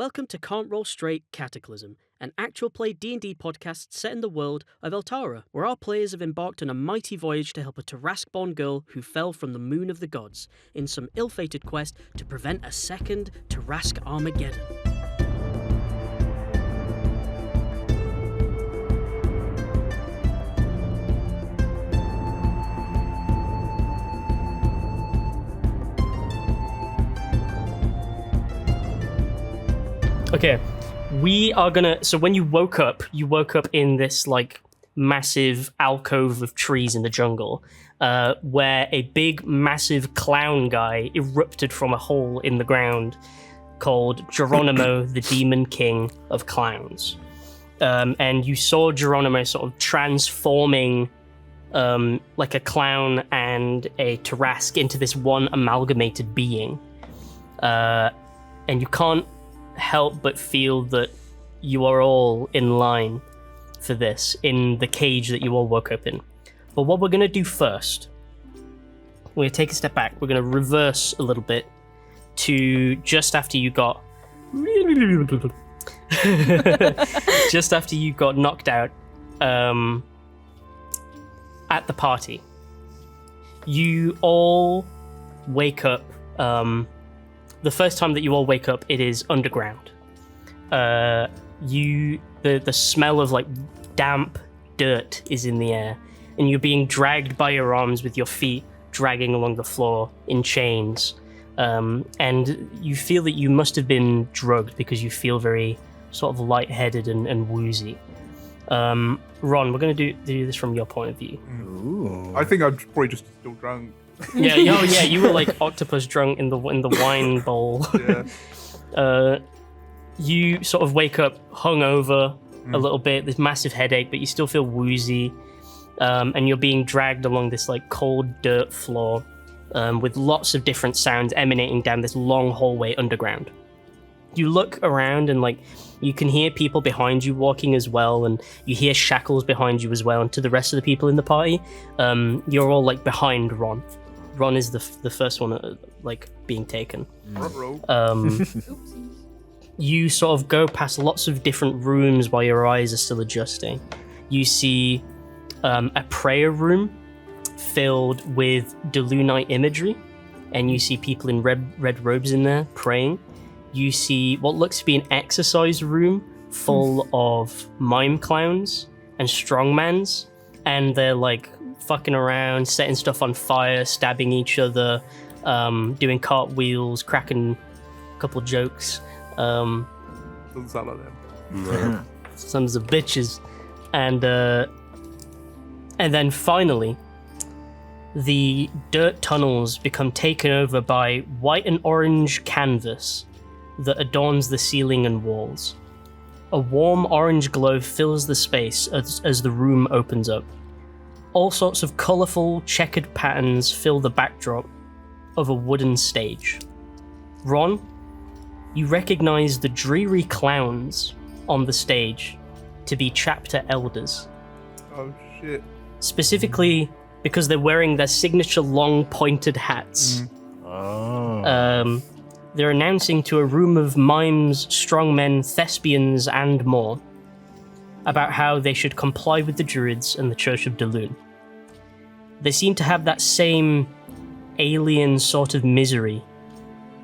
Welcome to Can't Roll Straight Cataclysm, an actual play D&D podcast set in the world of Eltara, where our players have embarked on a mighty voyage to help a Tarrasque-born girl who fell from the moon of the gods in some ill-fated quest to prevent a second Tarrasque Armageddon. Okay, we are gonna... So when you woke up in this, like, massive alcove of trees in the jungle, where a big, massive clown guy erupted from a hole in the ground called Geronimo, the Demon King of Clowns. And you saw Geronimo sort of transforming, like a clown and a Tarrasque into this one amalgamated being. And you can't help but feel that you are all in line for this in the cage that you all woke up in. But what we're going to do first, we're going to take a step back. We're going to reverse a little bit to just after you got just after you got knocked out at the party. You all wake up. The first time that you all wake up, it is underground. The smell of like damp dirt is in the air, and you're being dragged by your arms with your feet dragging along the floor in chains. And you feel that you must have been drugged because you feel very sort of lightheaded and woozy. Ron, we're going to do this from your point of view. Ooh. I think I'm probably just still drunk. Yeah, you were like octopus drunk in the wine bowl. Yeah. You sort of wake up hungover a little bit, this massive headache, but you still feel woozy, and you're being dragged along this like cold dirt floor with lots of different sounds emanating down this long hallway underground. You look around and like you can hear people behind you walking as well, and you hear shackles behind you as well. And to the rest of the people in the party, you're all like behind Ron. Ron is the first one like being taken. You sort of go past lots of different rooms while your eyes are still adjusting. You see a prayer room filled with Delunite imagery, and you see people in red robes in there praying. You see what looks to be an exercise room full of mime clowns and strongmans, and they're like fucking around, setting stuff on fire, stabbing each other, doing cartwheels, cracking a couple jokes. Doesn't sound like them. Sons of bitches. And then finally, the dirt tunnels become taken over by white and orange canvas that adorns the ceiling and walls. A warm orange glow fills the space as the room opens up. All sorts of colourful, checkered patterns fill the backdrop of a wooden stage. Ron, you recognise the dreary clowns on the stage to be chapter elders. Oh shit. Specifically because they're wearing their signature long pointed hats. They're announcing to a room of mimes, strongmen, thespians, and more about how they should comply with the Druids and the Church of Delune. They seem to have that same alien sort of misery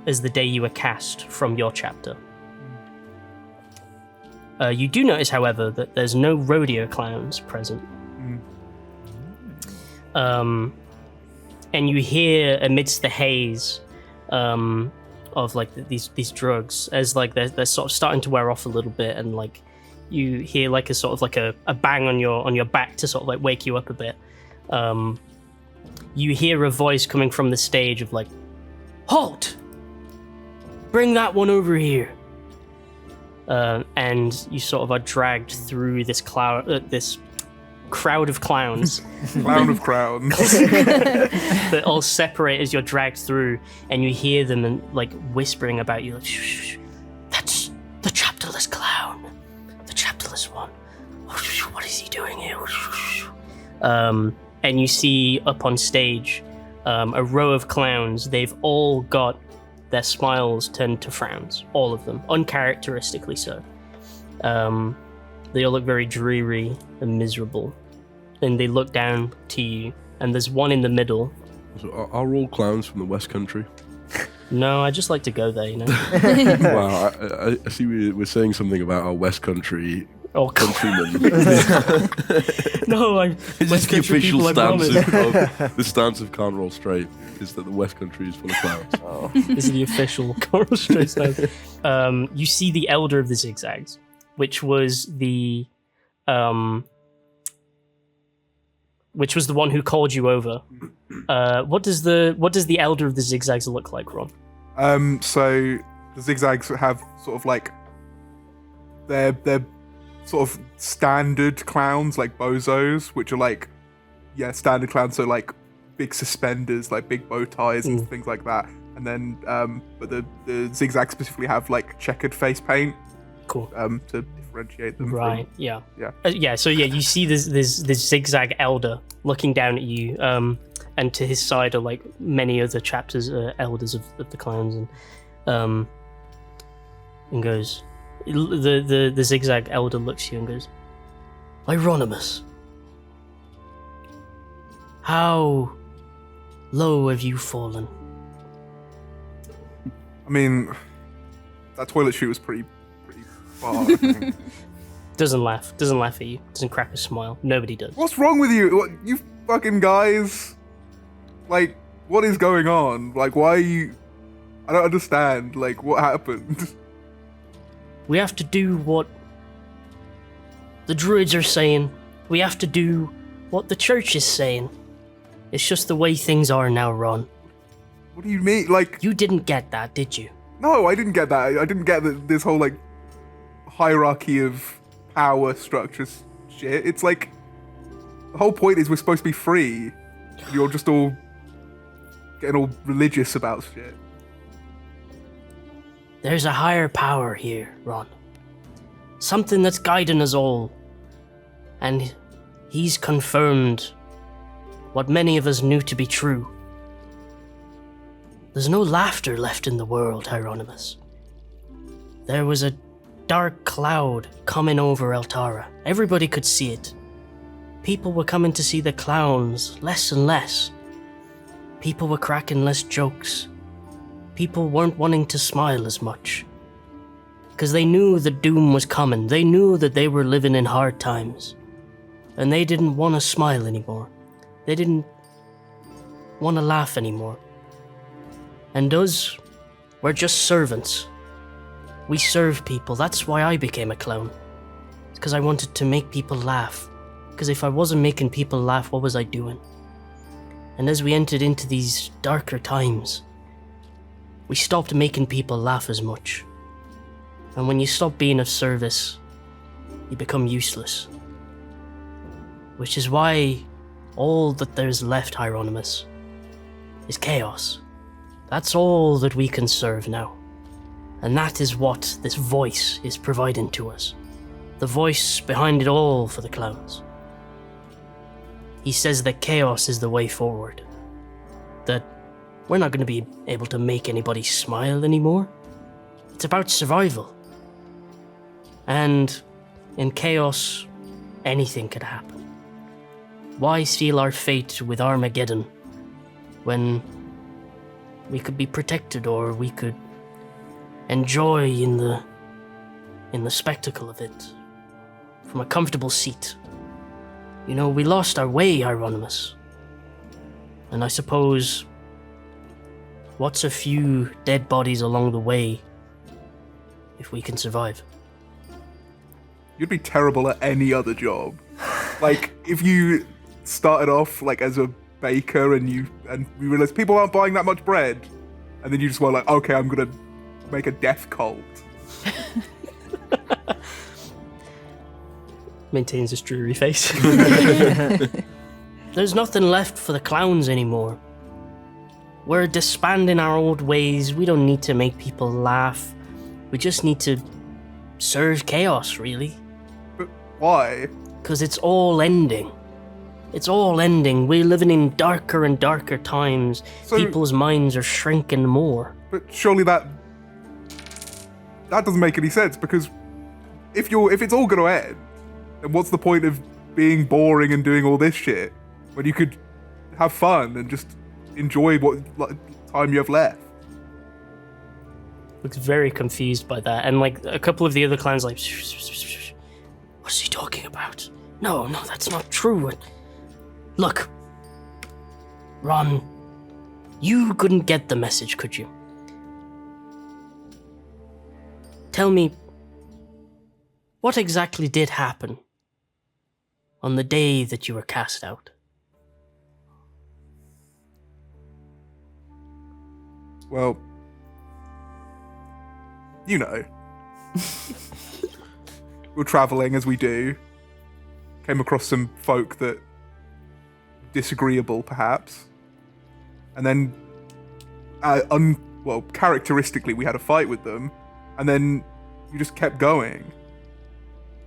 as the day you were cast from your chapter. You do notice, however, that there's no rodeo clowns present. And you hear amidst the haze of like these drugs as like they're sort of starting to wear off a little bit, and like you hear like a sort of like a bang on your back to sort of like wake you up a bit. You hear a voice coming from the stage of like, "Halt! Bring that one over here." And you sort of are dragged through this crowd of clowns. Clown of crowns. That all separate as you're dragged through, and you hear them and like whispering about you, like, shh, shh, shh. That's the chapterless clown. The chapterless one. What is he doing here? And you see up on stage a row of clowns. They've all got their smiles turn to frowns, all of them, uncharacteristically so. They all look very dreary and miserable, and they look down to you, and there's one in the middle. So are all clowns from the West Country? No, I just like to go there, you know. Wow, I see we're saying something about our West Country countrymen. No, I'm Is this West the Country official people, I stance promise. of the stance of Can't Roll Straight? Is that the West Country is full of clowns? Oh. This is the official Coral Straight stance. You see the Elder of the Zigzags, which was the one who called you over. What does the Elder of the Zigzags look like, Ron? So the Zigzags have sort of like they're sort of standard clowns, like bozos, which are like standard clowns. So like big suspenders, like big bow ties and things like that. And then but the Zigzags specifically have like checkered face paint. Cool. To differentiate them. Right. From, Yeah. So you see this Zigzag Elder looking down at you, and to his side are like many other chapters, elders of the clowns, and goes. The Zigzag Elder looks at you and goes, "Hieronymus, how low have you fallen?" I mean, that toilet chute was pretty far. I think. Doesn't laugh at you. Doesn't crack a smile. Nobody does. What's wrong with you? What, you fucking guys? Like, what is going on? Like, why are you? I don't understand. Like, what happened? We have to do what the druids are saying. We have to do what the church is saying. It's just the way things are now, Ron. What do you mean? Like, You didn't get that, did you? no, I didn't get that. I didn't get this whole like hierarchy of power structures shit. It's like the whole point is we're supposed to be free. And you're just all getting all religious about shit. There's a higher power here, Ron. Something that's guiding us all. And he's confirmed what many of us knew to be true. There's no laughter left in the world, Hieronymus. There was a dark cloud coming over Altara. Everybody could see it. People were coming to see the clowns less and less. People were cracking less jokes. People weren't wanting to smile as much. Because they knew the doom was coming. They knew that they were living in hard times. And they didn't want to smile anymore. They didn't want to laugh anymore. And us, we're just servants. We serve people. That's why I became a clown. It's because I wanted to make people laugh. Because if I wasn't making people laugh, what was I doing? And as we entered into these darker times, we stopped making people laugh as much. And when you stop being of service, you become useless. Which is why all that there's left, Hieronymus, is chaos. That's all that we can serve now. And that is what this voice is providing to us. The voice behind it all for the clowns. He says that chaos is the way forward. That we're not going to be able to make anybody smile anymore. It's about survival. And in chaos, anything could happen. Why seal our fate with Armageddon when we could be protected, or we could enjoy in the spectacle of it from a comfortable seat? You know, we lost our way, Hieronymus. And I suppose, what's a few dead bodies along the way if we can survive? You'd be terrible at any other job. Like, if you started off like as a baker and you realized people aren't buying that much bread, and then you just were like, okay, I'm gonna make a death cult. Maintains this dreary face. There's nothing left for the clowns anymore. We're disbanding our old ways. We don't need to make people laugh. We just need to serve chaos, really. But why? Because it's all ending. It's all ending. We're living in darker and darker times. So- People's minds are shrinking more. But surely that doesn't make any sense, because if it's all going to end, then what's the point of being boring and doing all this shit when you could have fun and just enjoy what time you have left? Looks very confused by that, and like a couple of the other clans like, what's he talking about? No, that's not true. Look, Ron, you couldn't get the message, could you? Tell me, what exactly did happen on the day that you were cast out? Well, you know. We were travelling as we do. Came across some folk that disagreeable, perhaps. And then, characteristically, we had a fight with them. And then you just kept going.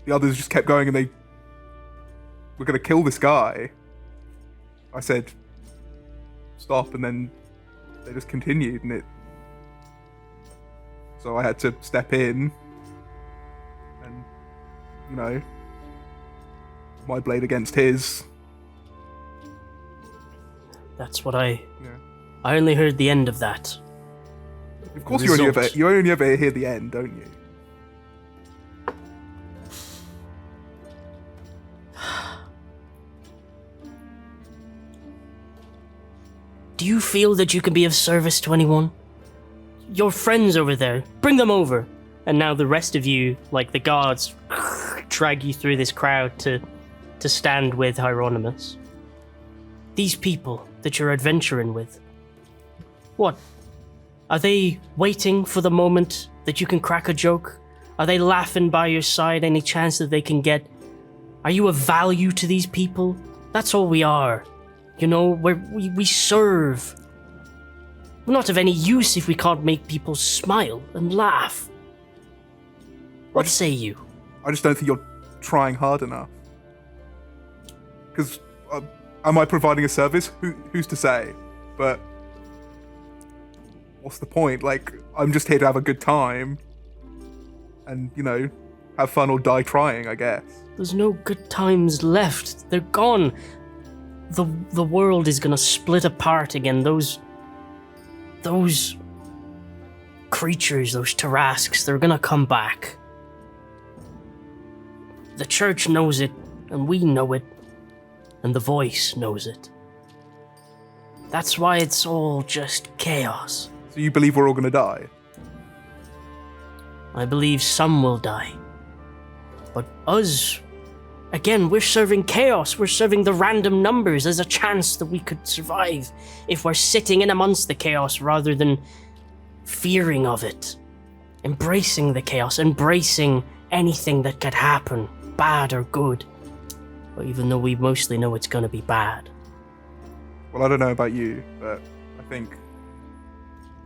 The others just kept going, and they were going to kill this guy. I said, stop, and then they just continued, and so I had to step in, and, you know, my blade against his. That's what I only heard the end of that. Of course you only ever hear the end, don't you? Do you feel that you can be of service to anyone? Your friends over there, bring them over. And now the rest of you, like the guards, drag you through this crowd to stand with Hieronymus. These people that you're adventuring with, what? Are they waiting for the moment that you can crack a joke? Are they laughing by your side any chance that they can get? Are you of value to these people? That's all we are. You know, we serve. We're not of any use if we can't make people smile and laugh. What say you? I just don't think you're trying hard enough. Because, am I providing a service? Who's to say? But what's the point? Like, I'm just here to have a good time. And, you know, have fun or die trying, I guess. There's no good times left. They're gone. The world is gonna split apart again. Those creatures, those Tarrasques, they're gonna come back. The church knows it, and we know it, and the voice knows it. That's why it's all just chaos. So you believe we're all gonna die? I believe some will die. But us, again, we're serving chaos. We're serving the random numbers. There's a chance that we could survive if we're sitting in amongst the chaos rather than fearing of it. Embracing the chaos, embracing anything that could happen, bad or good. Well, even though we mostly know it's going to be bad. Well, I don't know about you, but I think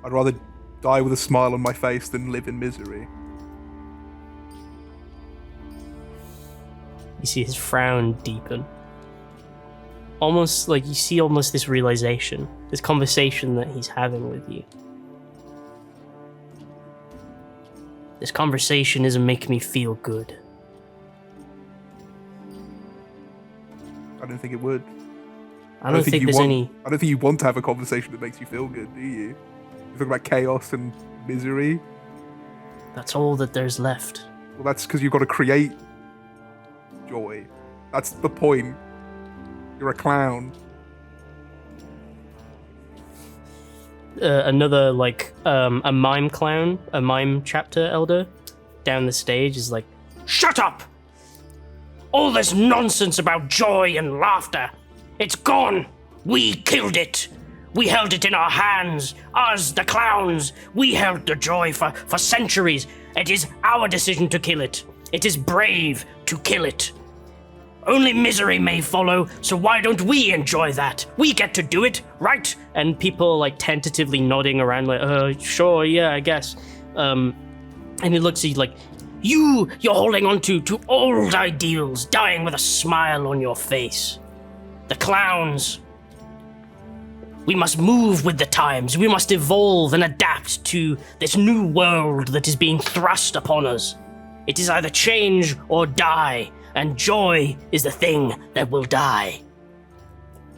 I'd rather die with a smile on my face than live in misery. You see his frown deepen. Almost like you see almost this realization, this conversation that he's having with you. This conversation isn't making me feel good. I don't think it would. I don't think there's any... I don't think you want to have a conversation that makes you feel good, do you? You talk about chaos and misery. That's all that there's left. Well, that's because you've got to create joy. That's the point. You're a clown. Another, like, a mime clown, a mime chapter elder, down the stage is like, "Shut up! All this nonsense about joy and laughter, it's gone! We killed it! We held it in our hands! Us, the clowns! We held the joy for centuries! It is our decision to kill it! It is brave to kill it! Only misery may follow, so why don't we enjoy that? We get to do it, right?" And people, like, tentatively nodding around, like, sure, yeah, I guess. And he looks at you like, you're holding on to old ideals, dying with a smile on your face. The clowns, We must move with the times. We must evolve and adapt to this new world that is being thrust upon us. It is either change or die, and joy is the thing that will die.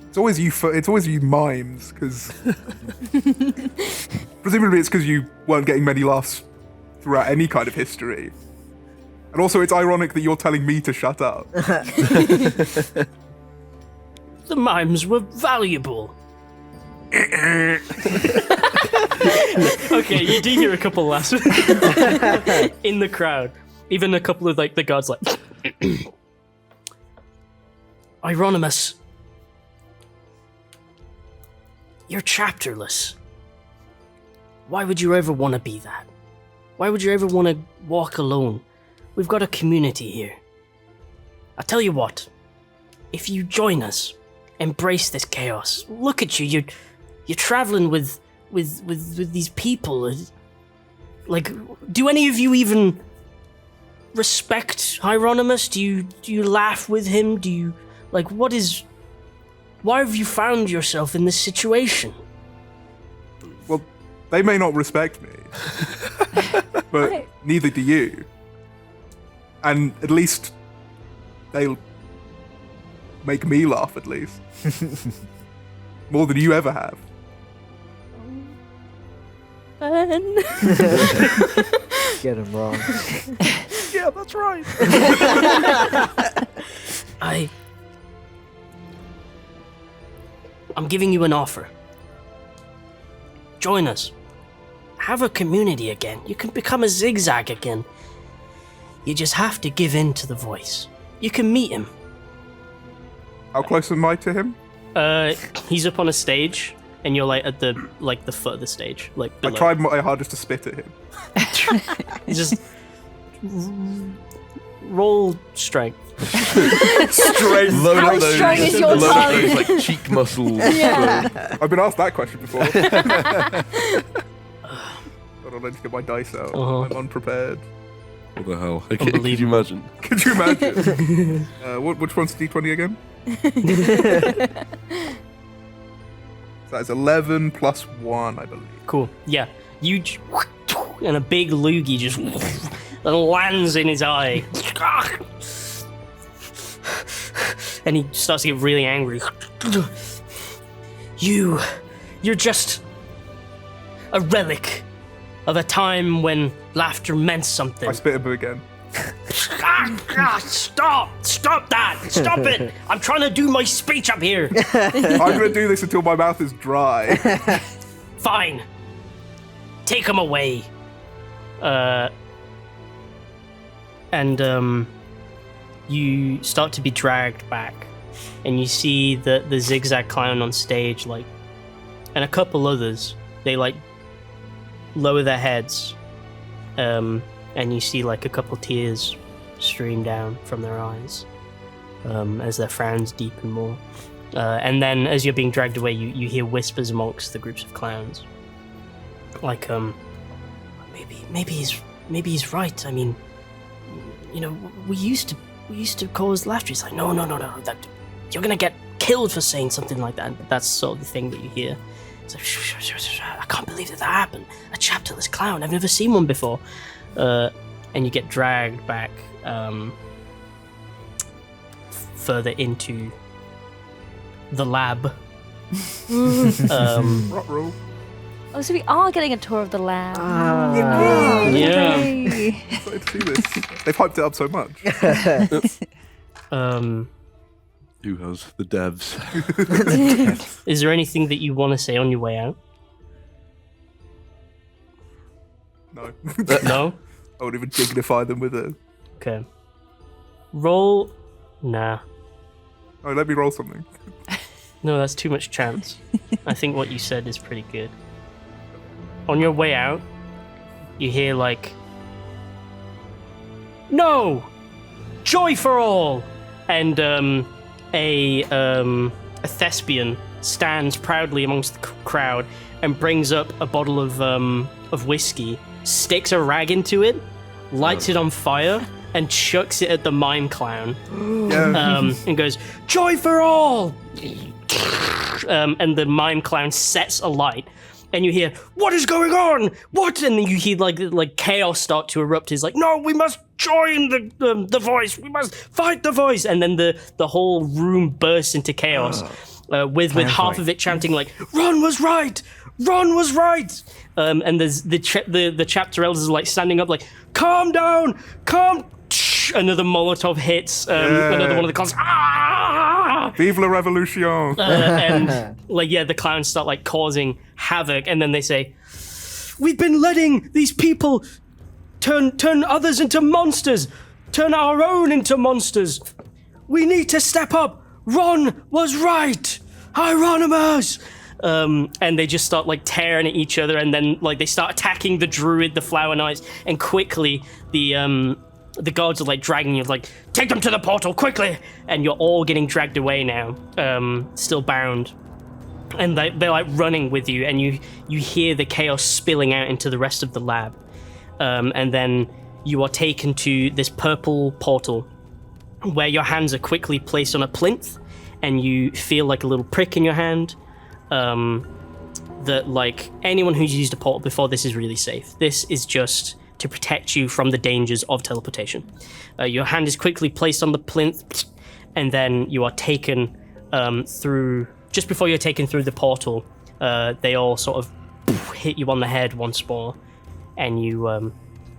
It's always you mimes, because presumably it's because you weren't getting many laughs throughout any kind of history. And also it's ironic that you're telling me to shut up. The mimes were valuable. Okay, you do hear a couple laughs in the crowd. Even a couple of the guards Hieronymus, you're chapterless. Why would you ever want to be that? Why would you ever want to walk alone? We've got a community here. I'll tell you what, if you join us, embrace this chaos. Look at you, you're traveling with these people. Do any of you even respect Hieronymus? Do you laugh with him? Do you why have you found yourself in this situation? Well, they may not respect me, but neither do you. And at least they'll make me laugh, at least. More than you ever have. Ben. Get him wrong. Yeah, that's right. I'm giving you an offer. Join us. Have a community again. You can become a zigzag again. You just have to give in to the voice. You can meet him. How close am I to him? He's up on a stage, and you're at the foot of the stage, I below. tried my hardest to spit at him. Just roll strength. Straight. Load How up those, strong is your load up tongue? those like cheek muscles. Yeah. I've been asked that question before. I don't know to get my dice out. I'm unprepared. What the hell? Okay, could you imagine? Could you imagine? Which one's D20 again? So that's 11 plus 1, I believe. Cool. Yeah. And a big loogie just lands in his eye. And he starts to get really angry. You're just a relic of a time when laughter meant something. I spit at him again. Stop that! Stop it! I'm trying to do my speech up here. I'm gonna do this until my mouth is dry. Fine. Take him away. You start to be dragged back, and you see the zigzag clown on stage, and a couple others. They lower their heads, and you see a couple tears stream down from their eyes as their frowns deepen more. And then, as you're being dragged away, you hear whispers amongst the groups of clowns, maybe he's right. I mean, we used to cause laughter. He's like, no, that you're gonna get killed for saying something like that. But that's sort of the thing that you hear. It's like, shh, I can't believe that happened. A chapterless clown. I've never seen one before. And you get dragged back further into the lab. Roll. Oh, so we are getting a tour of the lab. Yeah. Yay. Excited to see this. They've hyped it up so much. Who has the devs? Is there anything that you want to say on your way out? No. No? I won't even dignify them with it. Okay. Roll. Nah. Oh, let me roll something. No, that's too much chance. I think what you said is pretty good. On your way out, you hear no! Joy for all! And a thespian stands proudly amongst the crowd and brings up a bottle of whiskey, sticks a rag into it, lights it on fire, and chucks it at the mime clown. Yeah. And goes, "Joy for all!" and the mime clown sets alight. And you hear, what is going on? What? And then you hear like chaos start to erupt. He's like, no, we must join the voice. We must fight the voice. And then the whole room bursts into chaos with half of it chanting like, Ron was right. Ron was right. And there's the chapter elders are like standing up like, calm down, calm. Another Molotov hits. Another one of the clowns. Ah! Vive la revolution! And the clowns start like causing havoc, and then they say, "We've been letting these people turn others into monsters, turn our own into monsters. We need to step up. Ron was right. Hieronymus." And they just start like tearing at each other, and then like they start attacking the druid, the flower knights, and quickly the guards are like dragging you, like, take them to the portal quickly, and you're all getting dragged away now, still bound, and they're like running with you, and you hear the chaos spilling out into the rest of the lab, and then you are taken to this purple portal where your hands are quickly placed on a plinth, and you feel like a little prick in your hand. That like anyone who's used a portal before, this is really safe. This is just to protect you from the dangers of teleportation. Your hand is quickly placed on the plinth, and then you are taken through. Just before you're taken through the portal, they all sort of hit you on the head once more, and you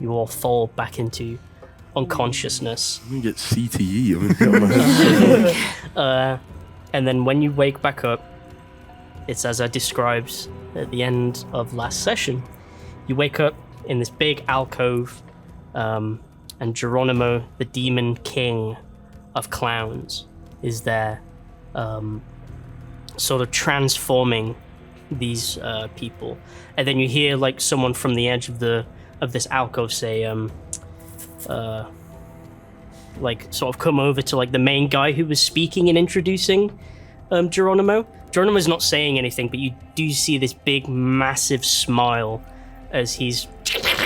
all fall back into unconsciousness. I'm gonna get CTE. I'm gonna get on my head. And then when you wake back up, it's as I described at the end of last session. You wake up in this big alcove, and Geronimo, the demon king of clowns, is there, sort of transforming these people. And then you hear like someone from the edge of this alcove say, like sort of come over to like the main guy who was speaking and introducing Geronimo. Geronimo's not saying anything, but you do see this big, massive smile as he's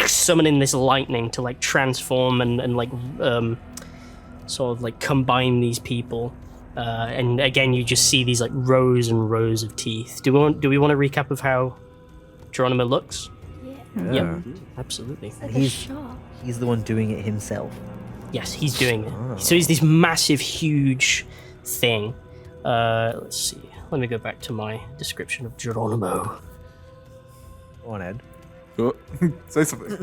summoning this lightning to like transform and like sort of like combine these people. And again, you just see these like rows and rows of teeth. Do we want to recap of how Geronimo looks? Yeah. Yep, absolutely. Like a shark. He's the one doing it himself. Yes, he's doing it. So he's this massive, huge thing. Let's see. Let me go back to my description of Geronimo. Go on, Ed. Oh, Say something.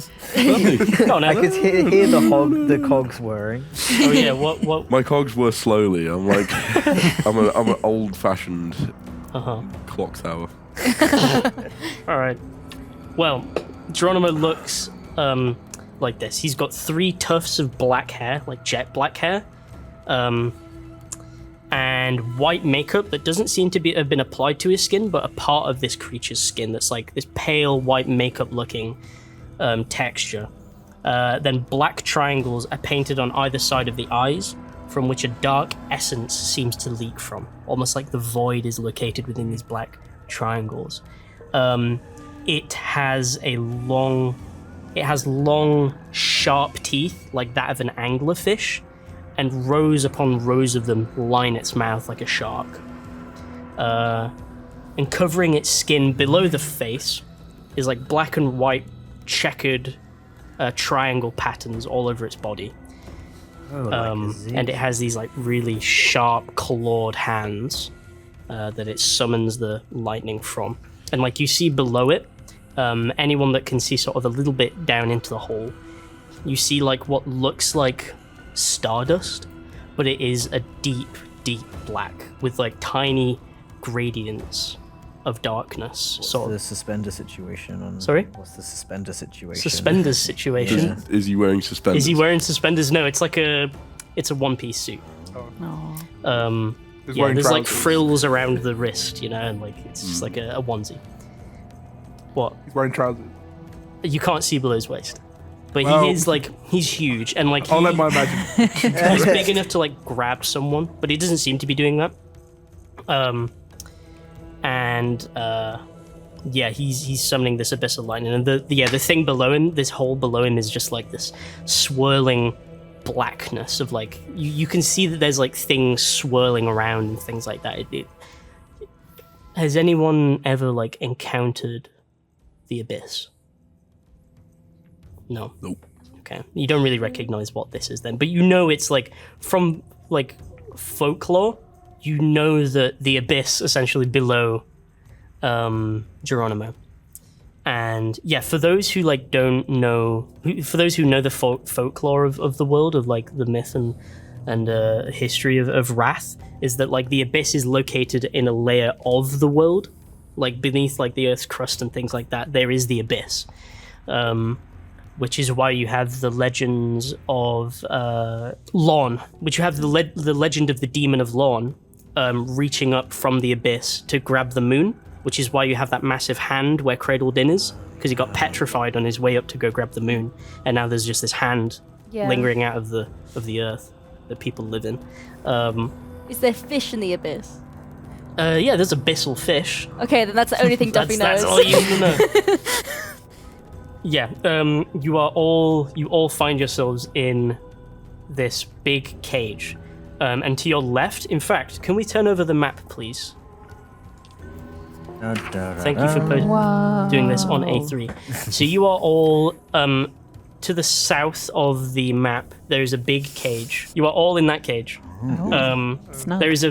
Go on, I Ed. could hear the cogs whirring. Oh yeah, what? my cogs were slowly. I'm like, I'm an old-fashioned clock tower. All right. Well, Geronimo looks like this. He's got 3 tufts of black hair, like jet black hair, and white makeup that doesn't seem to have been applied to his skin, but a part of this creature's skin that's like this pale white makeup looking texture. Then black triangles are painted on either side of the eyes, from which a dark essence seems to leak from, almost like the void is located within these black triangles. It has long, sharp teeth like that of an anglerfish, and rows upon rows of them line its mouth like a shark. And covering its skin below the face is like black and white checkered triangle patterns all over its body. And it has these like really sharp clawed hands that it summons the lightning from. And like you see below it, anyone that can see sort of a little bit down into the hole, you see like what looks like stardust, but it is a deep black with like tiny gradients of darkness. What's sort the of suspender situation on? Sorry? What's the suspender situation? suspenders situation. Yeah. Is he wearing suspenders? Is he wearing suspenders? No, it's a one-piece suit. No. He's Yeah, wearing there's like trousers. frills around the wrist, you know, and like it's just like a onesie. What? He's wearing trousers. You can't see below his waist. But Well- he is like, he's huge, and like I'll let my imagination. he's big enough to like grab someone, but he doesn't seem to be doing that. Yeah, he's summoning this abyssal lightning, and the thing below him, this hole below him, is just like this swirling blackness of like you can see that there's like things swirling around and things like that. Has anyone ever like encountered the abyss? No. Nope. Okay. You don't really recognize what this is then, but you know it's like from like folklore. You know that the abyss essentially below Geronimo. And yeah, for those who like don't know, for those who know the folklore of the world, of like the myth and history of Wrath, is that like the abyss is located in a layer of the world, like beneath like the Earth's crust and things like that. There is the abyss, which is why you have the legends of Lorn, which you have the legend of the demon of Lorn reaching up from the abyss to grab the moon, which is why you have that massive hand where Cradle Din is, because he got petrified on his way up to go grab the moon, and now there's just this hand lingering out of the earth that people live in. Is there fish in the abyss? Yeah, there's abyssal fish. Okay, then that's the only thing Duffy knows. That's all you know. Yeah, you all find yourselves in this big cage. And to your left, in fact, can we turn over the map, please? Thank you for doing this on A3. So you are all to the south of the map. There is a big cage. You are all in that cage. There is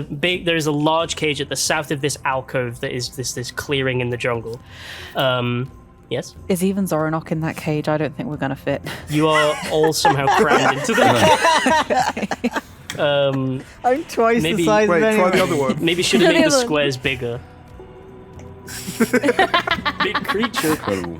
a large cage at the south of this alcove that is this clearing in the jungle. Yes? Is even Zoranok in that cage? I don't think we're going to fit. You are all somehow crammed into the I'm twice the size of anyone. Try the other one. Maybe should have made the squares bigger. Big creature. Incredible.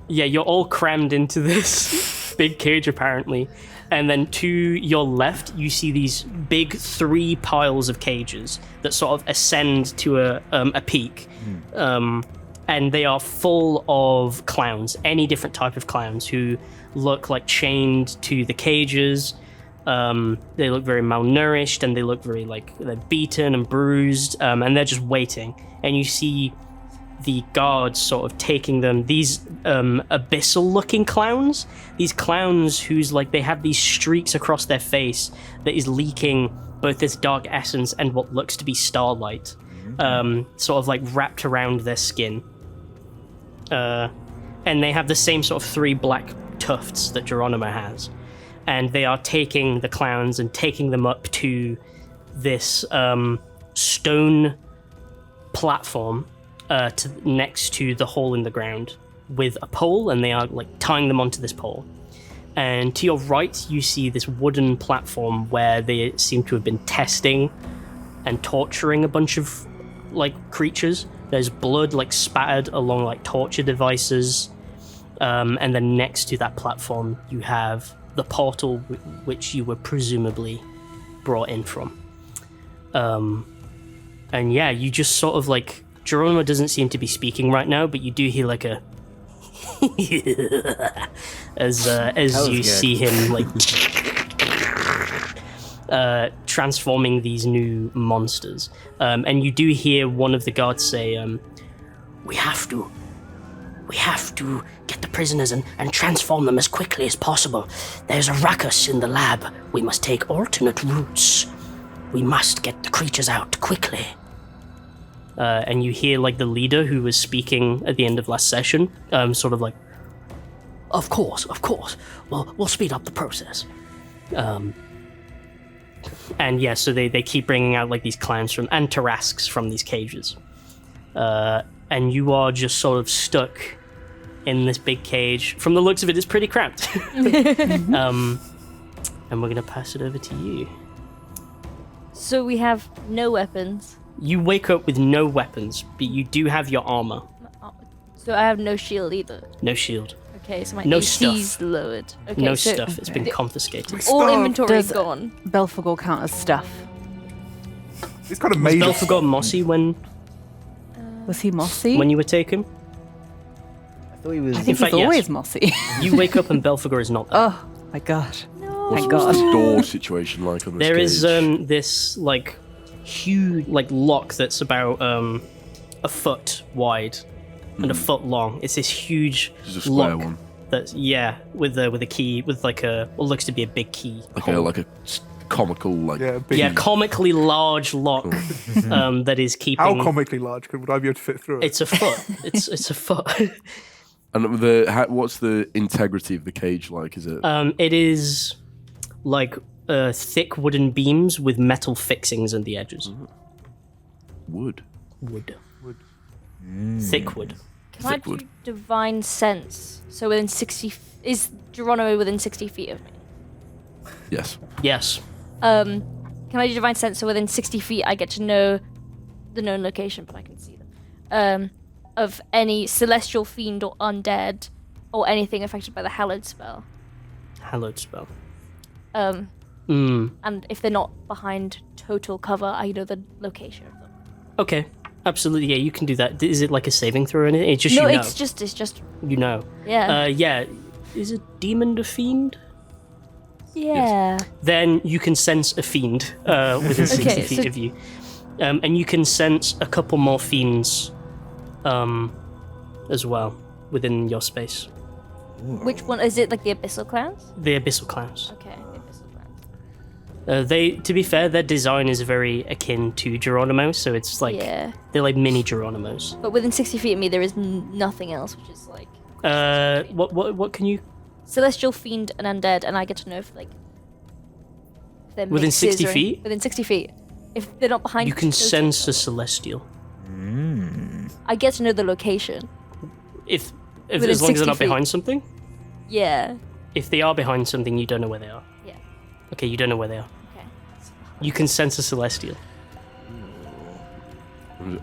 Yeah, you're all crammed into this big cage apparently. And then to your left, you see these big 3 piles of cages that sort of ascend to a peak. And they are full of clowns, any different type of clowns who look like chained to the cages. They look very malnourished, and they look very like they're beaten and bruised, and they're just waiting. And you see the guards sort of taking them, these abyssal-looking clowns, these clowns who's like they have these streaks across their face that is leaking both this dark essence and what looks to be starlight, sort of like wrapped around their skin. And they have the same sort of 3 black tufts that Geronimo has. And they are taking the clowns and taking them up to this stone platform next to the hole in the ground with a pole, and they are like tying them onto this pole. And to your right, you see this wooden platform where they seem to have been testing and torturing a bunch of like creatures. There's blood like spattered along like torture devices, and then next to that platform you have the portal which you were presumably brought in from. And yeah, you just sort of like, Geronimo doesn't seem to be speaking right now, but you do hear like a as you see him like transforming these new monsters, and you do hear one of the guards say, we have to get the prisoners and transform them as quickly as possible. There's a ruckus in the lab. We must take alternate routes. We must get the creatures out quickly. And you hear like the leader who was speaking at the end of last session, sort of like, of course, we'll speed up the process. And yeah, so they keep bringing out like these clowns and Tarasques from these cages. And you are just sort of stuck in this big cage. From the looks of it, it's pretty cramped. And we're gonna pass it over to you. So we have no weapons. You wake up with no weapons, but you do have your armor. So I have no shield either. No shield. Okay, so my No AC's stuff. lowered. Okay, No so stuff. It's been confiscated. all inventory is Does- gone. Belphegor count as stuff. It's kind of Was made of Belphegor mossy when Was he mossy? you were taken? I thought he was. I think fact, he's yes. always mossy. You wake up and Belphegor is not there. Oh my god. What's Thank the God. door situation like on this There is cage? this like huge like lock that's about a foot wide and a foot long. It's this huge Just a square lock one. that's with a key with like a what looks to be a big key. Like a comical, like comically large lock that is keeping. How comically large? Would I be able to fit through it? It's a foot. It's a foot. And what's the integrity of the cage like? Is it? It is like thick wooden beams with metal fixings on the edges. Wood. Thick wood. Can I do divine sense? So within 60 is Geronimo within 60 feet of me? Yes. Yes. Can I do divine sense? So within 60 feet, I get to know the known location, but I can see them. Of any celestial fiend or undead, or anything affected by the hallowed spell. Hallowed spell. And if they're not behind total cover, I know the location of them. Okay. Absolutely, yeah, you can do that. Is it like a saving throw or anything? It's just it's just you know. Yeah. Is a demon a fiend? Yeah. Yes. Then you can sense a fiend within 60 feet of you. And you can sense a couple more fiends as well within your space. Which one? Is it like the Abyssal Clowns? The Abyssal Clowns. Okay, the Abyssal Clowns. To be fair, their design is very akin to Geronimo, so it's like they're like mini Geronimos. But within 60 feet of me, there is nothing else, which is like. What can you? Celestial fiend and undead, and I get to know if like. They're within 60 feet. Within 60 feet, if they're not behind. You can sense a celestial. I get to know the location. If as long as they're not behind something. Yeah. If they are behind something, you don't know where they are. Yeah. Okay, you don't know where they are. Okay. You can sense a celestial. I'm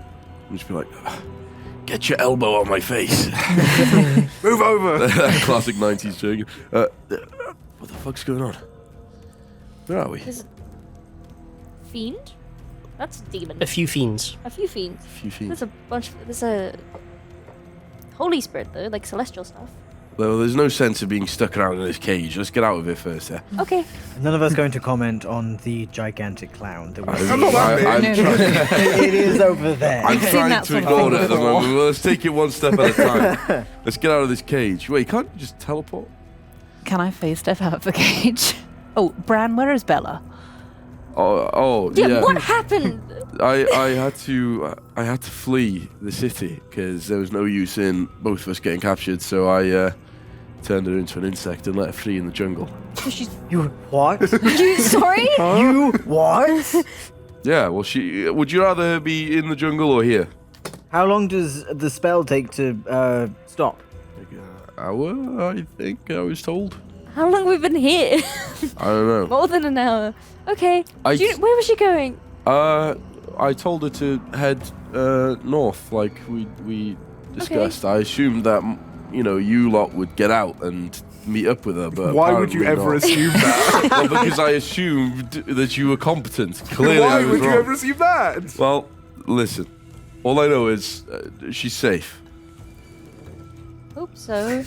just be like, get your elbow on my face. Move over. Classic 90s joke. What the fuck's going on? Where are we? Fiend? That's a demon. A few fiends. A few fiends. There's a bunch. There's a Holy Spirit though, like celestial stuff. Well, there's no sense of being stuck around in this cage. Let's get out of it first, yeah? Okay. None of us going to comment on the gigantic clown that we It is over there. I'm trying to ignore it at the moment. Well, let's take it one step at a time. Let's get out of this cage. Wait, can't you just teleport? Can I phase step out of the cage? Oh, Bran, where is Bella? Yeah. What happened? I had to flee the city because there was no use in both of us getting captured. So I turned her into an insect and let her free in the jungle. You what? Sorry? You what? Yeah. Well, would you rather be in the jungle or here? How long does the spell take to stop? Like an hour, I think I was told. How long have we been here? I don't know. More than an hour. Okay. Where was she going? I told her to head north, like we discussed. Okay. I assumed that you lot would get out and meet up with her, but why would you ever assume that? Well, because I assumed that you were competent. Clearly, why I was would you wrong. ever assume that? Well, listen. All I know is she's safe. Hope so.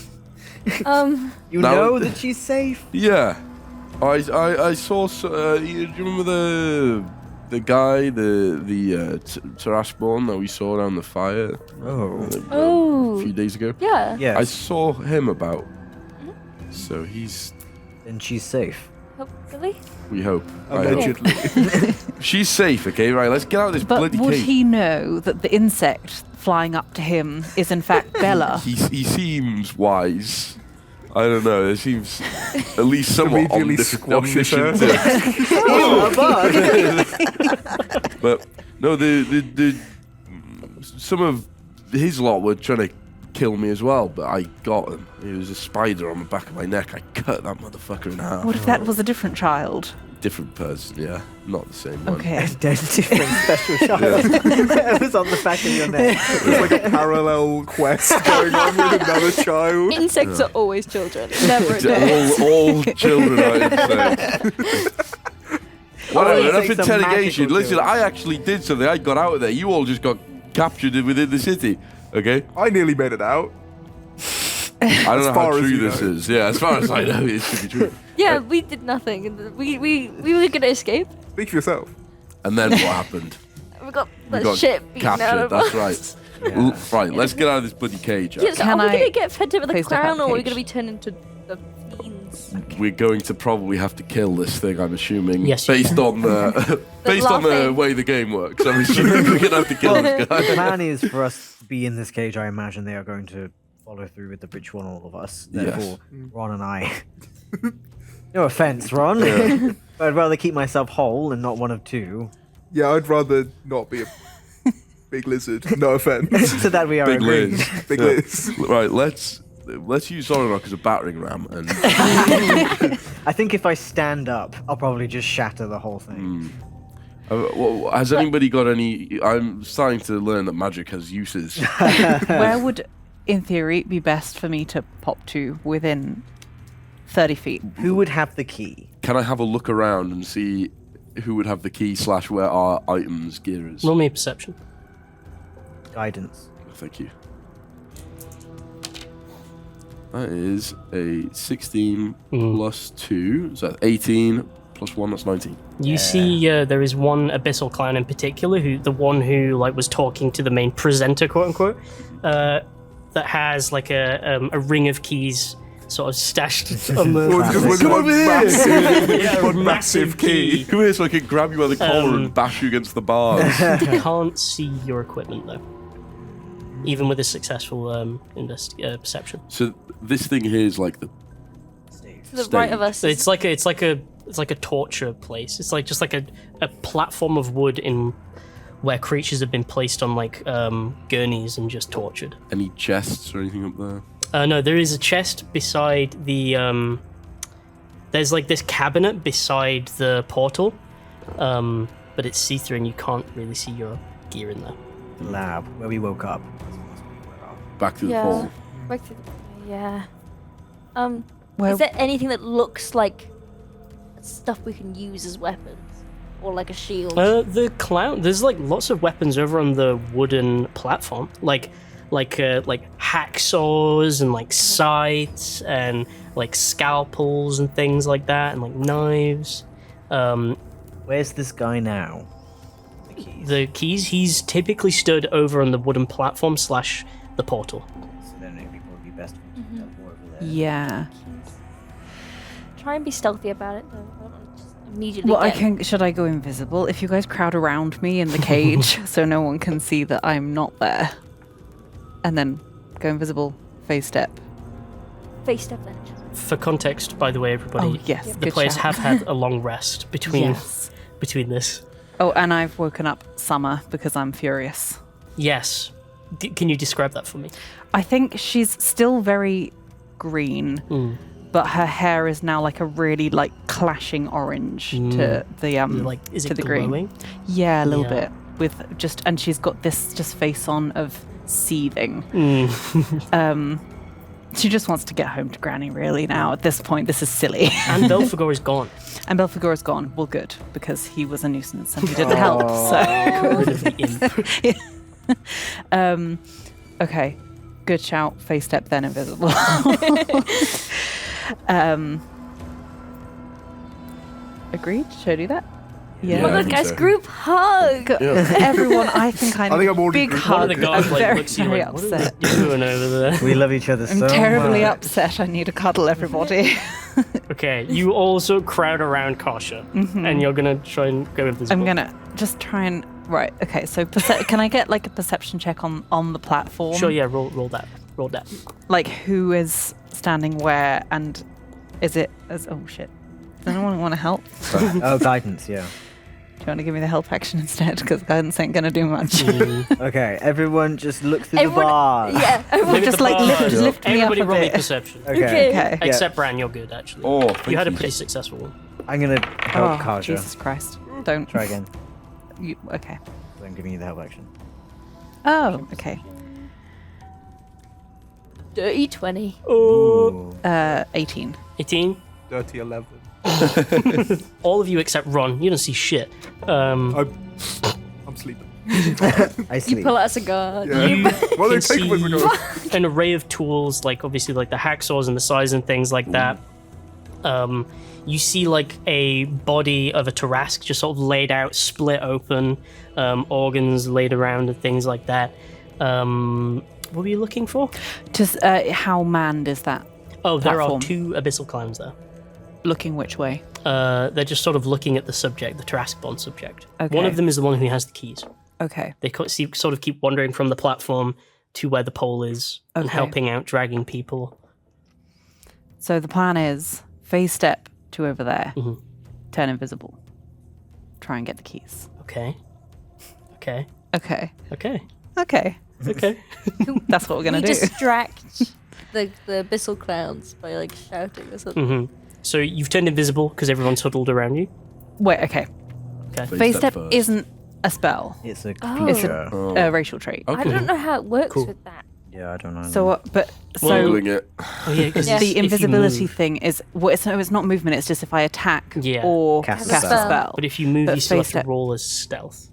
You know that she's safe? Yeah. I saw. Do you remember the guy, the Tarashborn that we saw around the fire? A few days ago. Yeah. Yes. I saw him about. So he's. Then she's safe. Hopefully. We hope. Allegedly. She's safe. Okay, right. Let's get out of this bloody But would cage. he know that the insect flying up to him is in fact Bella? He seems wise. I don't know. There seems at least somewhat omniscient. But no, the some of his lot were trying to kill me as well, but I got him. He was a spider on the back of my neck. I cut that motherfucker in half. What if that was a different child? Different person, yeah. Not the same one. Okay. Different special child. It was on the back of your neck. There's like a parallel quest going on with another child. Insects are always children. Never a day. All children are insects. Whatever, enough interrogation. Listen, I actually did something. I got out of there. You all just got captured within the city. Okay? I nearly made it out. I don't know how true you this know. is. Yeah, as far as I know, it should be true. Yeah, we did nothing. We were gonna escape. Speak for yourself. And then what happened? We got We the got shit beaten out captured. of That's us. right. Right, let's get out of this bloody cage. Yes, Can are we I gonna get fed to the phase step out clown, the or are we cage? gonna be turned into the fiend? weapons. we're going to probably have to kill this thing. I'm assuming, Yes, you based on the laughing. way the game works. I'm assuming we're gonna have to kill this The guy. plan is for us to be in this cage. I imagine they are going to follow through with the ritual on all of us. Therefore, Ron and I. No offense, Ron. But I'd rather keep myself whole and not one of two. Yeah, I'd rather not be a big lizard. No offense. So that we are Big agreed. Liz. Big Liz. Right, let's use Zoranok as a battering ram and I think if I stand up, I'll probably just shatter the whole thing. well, has anybody got any? I'm starting to learn that magic has uses. Where would, in theory, be best for me to pop to within 30 feet? Who would have the key? Can I have a look around and see who would have the key / where our items gear is? Roll me a perception. Guidance. Thank you. That is a 16 plus 2, so that's 18 plus 1, that's 19. You see, there is one abyssal clown in particular, the one who was talking to the main presenter, quote unquote, that has a ring of keys sort of stashed on the. Come over here! Yeah, One massive key. Come here so I can grab you by the collar and bash you against the bars. Can't see your equipment though, even with a successful perception. So this thing here is like the To the right of us. So it's like a torture place. It's just like a platform of wood where creatures have been placed on gurneys and just tortured. any chests or anything up there. No, there is a chest beside the. There's this cabinet beside the portal, but it's see-through and you can't really see your gear in there. Lab, where we woke up. Back to the Yeah. pole. Back to the, yeah. Where- Is there anything that looks like stuff we can use as weapons? Or like a shield? The clown. There's lots of weapons over on the wooden platform, like hacksaws and scythes and scalpels and things like that, and knives. Where's this guy now? The keys. The keys. He's typically stood over on the wooden platform / the portal. So then it'd probably be best if we keep that more over there. Yeah. Try and be stealthy about it, though. I don't want to just immediately Well, get should I go invisible? If you guys crowd around me in the cage so no one can see that I'm not there. And then go invisible, phase step. face step then. For context, by the way, everybody, Oh, yes, the good players shout. have had a long rest between Yes. this. Oh, and I've woken up Summer because I'm furious. Yes. Can you describe that for me? I think she's still very green, but her hair is now a really clashing orange to the Is to it the glowing? green. Yeah, a little Yeah. bit with and she's got this face on of seething. She just wants to get home to Granny really now. At this point, this is silly. And Belphegor is gone. And Belphegor is gone. Well, good, because he was a nuisance and he didn't help. So, Rid of the imp. okay, good shout. Face step, then invisible. Agreed. Should I do that? Yeah, Oh my I god, think guys, so. group hug! Everyone, I think I need think I'm a already big group hug. One of the guards I'm very, looks at you very like, what are upset. you doing over there? We love each other I'm so terribly much. upset. I need to cuddle everybody. Okay, you also crowd around Kasha, and you're gonna try and go invisible. I'm gonna just try and right. Okay, so can I get a perception check on the platform? Sure, yeah, roll that. Roll that. Who is standing where, and is it as oh shit? Does anyone want to help? Oh, guidance, yeah. Do you want to give me the help action instead? Because guidance ain't gonna do much. Okay, everyone just look through Everyone- the bars. Yeah, everyone Look at just the bars. lift me up Everybody a roll me bit. perception. Okay. Okay. Except Bran, you're good actually. Oh, thank you had a you. pretty successful one. I'm gonna help Oh, Kaja. Jesus Christ! Don't Try again. Okay. I'm giving you the help action. Oh, okay. dirty 20. Oh, 18. 18. Dirty 11. All of you except Ron, you don't see shit. I'm sleeping. I You sleep. pull out a cigar. Yeah. You Well, they can take my see cigar. an array of tools, obviously the hacksaws and the size and things like that. You see a body of a Tarask just sort of laid out, split open, organs laid around and things like that. What were you looking for? Just how manned is that? Oh, there platform. are 2 abyssal clowns there. Looking which way? They're just sort of looking at the subject, the Tarrasque subject. Okay. One of them is the one who has the keys. Okay. They sort of keep wandering from the platform to where the pole is and Okay. helping out, dragging people. So the plan is phase step to over there, Mhm. turn invisible, try and get the keys. Okay. Okay. Okay. Okay. Okay. Okay. That's what we're gonna We do. distract the abyssal clowns by like shouting or something. hmm So you've turned invisible because everyone's huddled around you. Wait. Okay. Okay. Phase step first. isn't a spell. It's a Oh. It's feature. a racial trait. I don't know how it works Cool. with that. Yeah, I don't know. So, but Well, so Doing it. Oh yeah, because Yeah. the invisibility thing is well, it's not movement. It's just if I attack Yeah. or Cast cast, a a spell. spell. But if you move, But you still have phase to step- roll as stealth.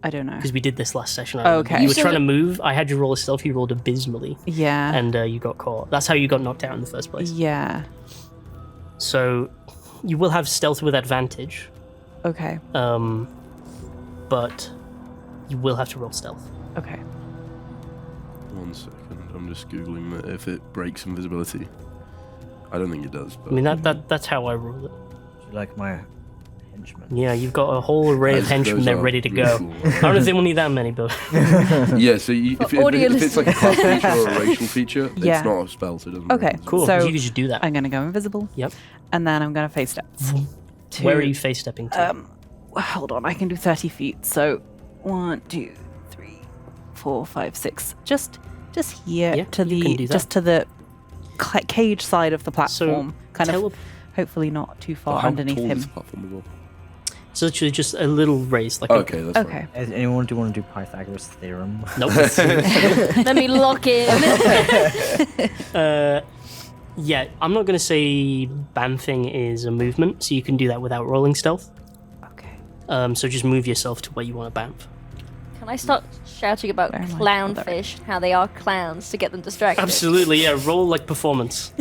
I don't know. Because we did this last session. I Oh, remember. okay. You were So trying to the- move. I had you roll a stealth. You rolled abysmally, Yeah. and you got caught. That's how you got knocked out in the first place. Yeah. So you will have stealth with advantage, Okay. but you will have to roll stealth. Okay. 1 second. I'm just googling that if it breaks invisibility. I don't think it does. But I mean that's how I rule it. Do you like my henchman? Yeah, you've got a whole array of Those- henchmen those there are ready to really go. cool. I don't think we'll need that many, but Yeah, so if it's like a class feature or a racial feature, Yeah. it's not a spell, so it doesn't. Okay. matter. cool. So- you could just do that. I'm gonna go invisible. Yep. And then I'm gonna phase step. to- Where are you face stepping to? Hold on. I can do 30 feet. So 1, 2, 3, 4, 5, 6. Just here Yeah, to you can do the that. just to the cage side of the platform. kind tele- of. Hopefully not too But far how underneath tall is him. the platform as well? So literally just a little raise, like Okay, that's Okay. Does anyone do want to do Pythagoras theorem? Nope. Let me lock in. Yeah, I'm not going to say bamfing is a movement, so you can do that without rolling stealth. Okay. So just move yourself to where you want to bamf. Can I start shouting about Where am I? clownfish, how they are clowns, to get them distracted? Absolutely, yeah. Roll like performance.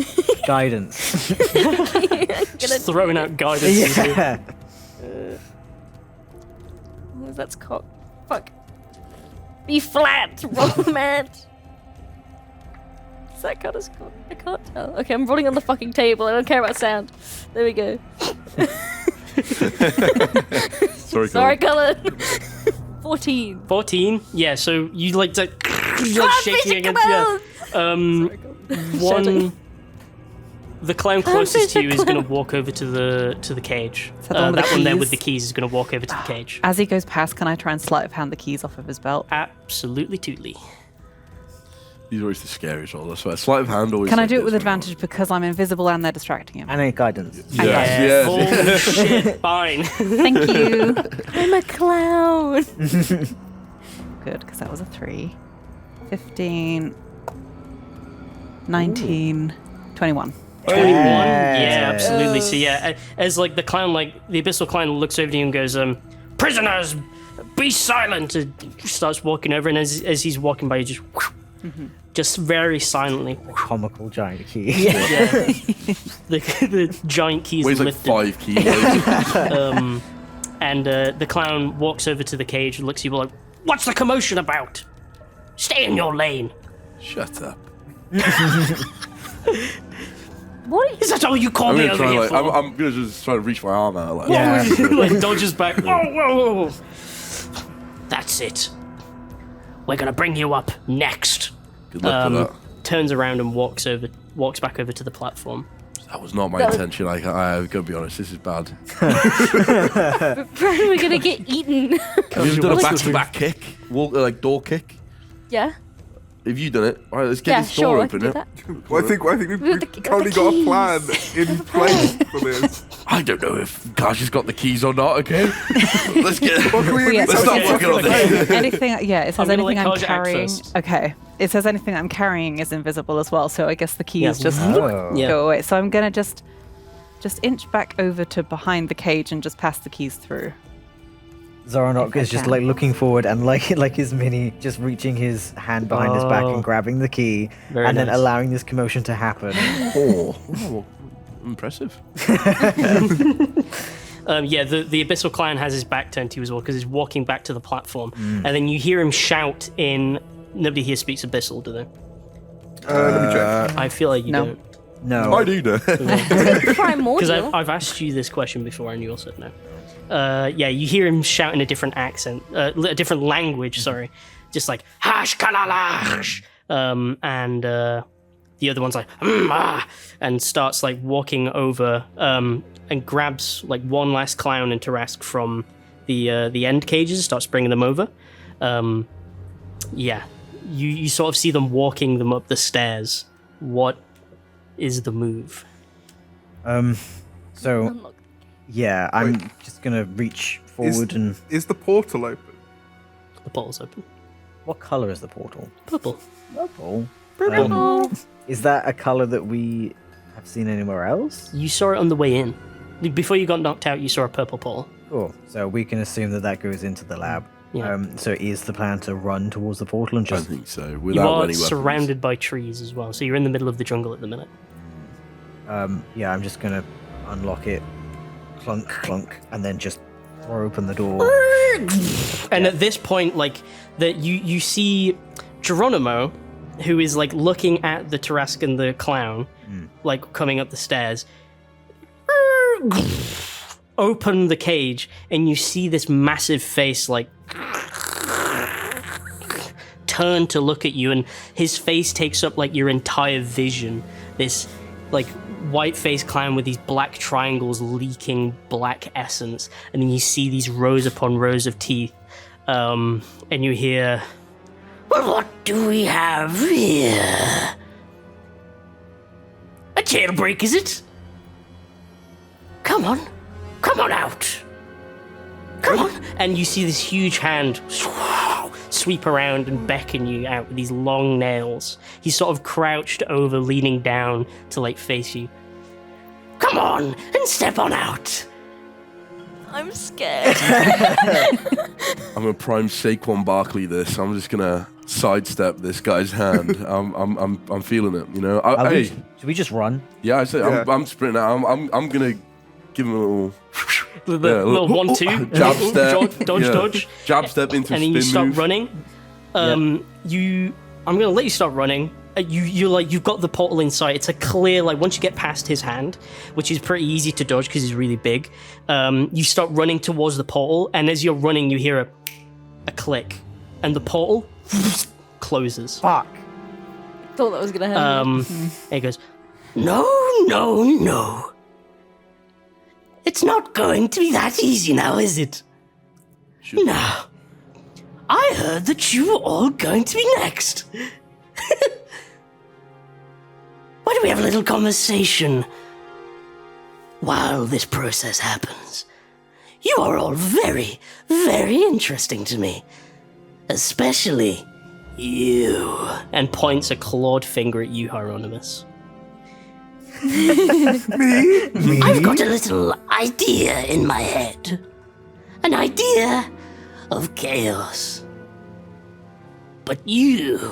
Guidance. Just throwing out guidance. yeah. Oh, that's cock. Fuck. Be flat, roll mad. Is that kind of score? I can't tell. Okay, I'm rolling on the fucking table. I don't care about sound. There we go. Sorry, Cullen. 14. 14. Yeah. So you like to shaking Clownfish, against. come Yeah. on! One. The clown closest to you is Clownfish, going to walk over to the cage. So the one with That the one there keys? with the keys is going to walk over to the cage. As he goes past, can I try and sleight of hand the keys off of his belt? Absolutely, tootly. He's always the scariest one. That's why. Sleight of hand always. Can I like do it this with one. advantage because I'm invisible and they're distracting him? And a guidance. Yes, Holy yes. shit! Fine. Thank you. I'm a clown. Good, because that was a 3. 15, 19, 21. 21. Yes. Yeah, absolutely. So yeah, as like the clown, like the abyssal clown looks over to you and goes, "Prisoners, be silent!" And starts walking over, and as he's walking by, you just very silently, Comical giant key. the giant keys Weighs like lifted. 5 kilos. And the clown walks over to the cage and looks at you like, "What's the commotion about? Stay in your lane." Shut up. What? Is that all you call I'm me gonna over try here like for? I'm gonna just try to reach my arm out like. Yeah. Like dodges back. Whoa. That's it. We're gonna bring you up next. Good luck with that. Turns around and walks back over to the platform. That was not my That was- intention. I'm gonna be honest. This is bad. Brian, we're gonna get eaten. Have you ever done a back-to-back kick? Walk like door kick? Yeah? Have you done it? All right, let's get Yeah, this door sure, I open. can do Yeah? that. Well, I think we've With the currently got a keys. plan in place for this. I don't know if Gosh has got the keys or not. Okay, let's get. What can we Yeah, Let's start okay. working on this. Anything, yeah, it says gonna anything let I'm Kaj act carrying. first. Okay. It says anything I'm carrying is invisible as well, so I guess the keys Yeah. just Oh. Yeah. go away. So I'm gonna just inch back over to behind the cage and just pass the keys through. Zoranok If I is just can. like looking forward and like his mini, just reaching his hand behind his back Oh. and grabbing the key, Very and then nice. allowing this commotion to happen. Oh, impressive. Yeah, the abyssal clown has his back turned to you as well because he's walking back to the platform, and then you hear him shout in. Nobody here speaks abyssal, do they? Let me check. I feel like you No. don't. No. I do know. Because Primordial. I've asked you this question before and you all said no. Yeah, you hear him shout in a different accent, a different language, sorry. Just like, hash kalalash! And the other one's like, and starts like walking over and grabs like one last clown and Tarask from the end cages, starts bringing them over. Yeah, you sort of see them walking them up the stairs. What is the move? So, yeah, I'm just gonna reach forward and. Is the portal open? The portal's open. What color is the portal? Purple. Purple. Purple. Is that a color that we have seen anywhere else? You saw it on the way in. Before you got knocked out, you saw a purple portal. Cool. So we can assume that that goes into the lab. Yeah. So is the plan to run towards the portal and I just? think so. You Without are any weapons. surrounded by trees as well, so you're in the middle of the jungle at the minute. Yeah, I'm just gonna unlock it, clunk, clunk, and then just throw open the door. And at this point, like that, you see Geronimo, who is like looking at the Tarask and the clown, like coming up the stairs. Open the cage, and you see this massive face like turn to look at you, and his face takes up like your entire vision. This like white-faced clown with these black triangles leaking black essence, and then you see these rows upon rows of teeth, and you hear, "Well, what do we have here? A jailbreak, is it? Come on out. Come on." And you see this huge hand sweep around and beckon you out with these long nails. He's sort of crouched over, leaning down to like face you. Come on and step on out. I'm scared. I'm a prime Saquon Barkley. This. I'm just gonna sidestep this guy's hand. I'm feeling it. You know. Should we just run? Yeah, I say Yeah. I'm sprinting out. I'm gonna give him a little. The little 1-2 jab step, dodge, jab step into and then spin you start move. running. I'm gonna let you start running. You've got the portal in sight. It's a clear, like, once you get past his hand, which is pretty easy to dodge because he's really big, you start running towards the portal, and as you're running, you hear a click, and the portal closes. Fuck. Thought that was gonna happen. And he goes, No. It's not going to be that easy now, is it? Should- Now, I heard that you were all going to be next. Why don't we have a little conversation while this process happens? You are all very, very interesting to me. Especially you. And points a clawed finger at you, Hieronymus. I've got a little idea in my head. An idea of chaos. But you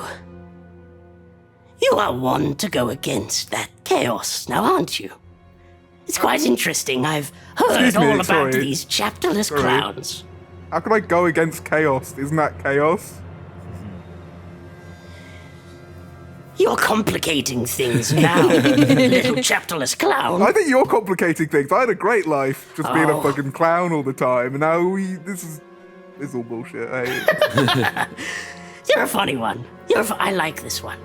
are one to go against that chaos now, aren't you? It's quite interesting. I've heard Excuse me, all about sorry. these chapterless Sorry. clowns. How can I go against chaos? Isn't that chaos? You're complicating things now, little chapterless clown. I think you're complicating things. I had a great life, just being a Oh. fucking clown all the time, and now this is all bullshit. Hey. You're a funny one. I like this one.